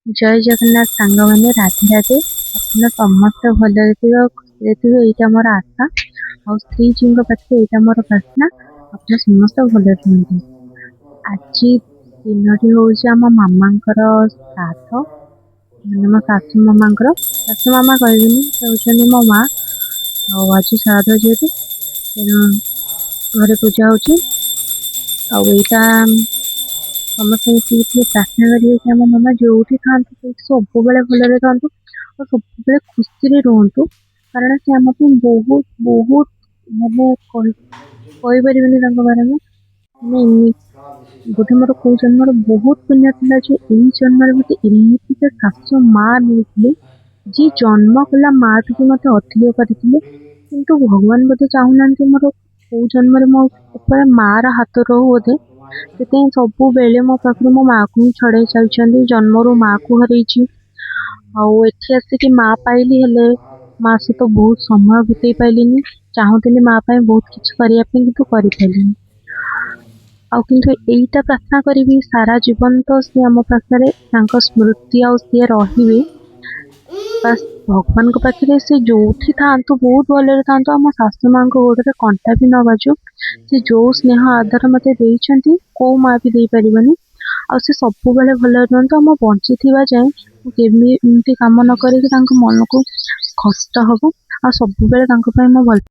जय जगन्नाथ सांग मैंने राधे राधे अपना समस्त भलरे थे यहाँ मोर आशा और श्री जी पाखे यहाँ मोर प्रार्थना अपना समस्त भल रुहतु। आज दिनटी हूँ आम मामा श्राद्ध मैंने मो शाशु मामा शाशु मामा कहनी मो माँ आज श्राद्ध जेहतु घरे पूजा होटा समस्त मिसिक प्रार्थना करेंगे आम मामा जो था सब भलरे था और सब खुशी रुहतु कारण से आम बहुत बहुत मैंने कहीपर बारे में मैंने बोधे मोर कौ जन्म बहुत पुण्य था जो यही जन्म मत एमती से शाशु माँ नहीं जी जन्म कला माँ टू मत अधिक करते किंतु भगवान बोधे चाहूना मोर कौ जन्म मो माँ हाथ रो बोधे से सब बेले मो पाखे मो माँ को ही छड़े चलती जन्म माँ को हर आसिक माँ पाइली हेले माँ सहित बहुत समय बितई पाइलिनी चाहूली माँ बहुत किसी करने कि पारे किंतु यहीटा प्रार्थना करी सारा जीवन तो सी आम पाखे स्मृति सी रे बस भगवान को पाखे से जो था बहुत भलरे था आम शाशु माँ गोड़े कंटा भी न बाजू से जो स्नेह आदर मत कौ माँ भी दे पारनि से सब बेले भल रुहतु आम बंची जाए केमी कम न कर मन को कष्ट हम आ सब बेले भल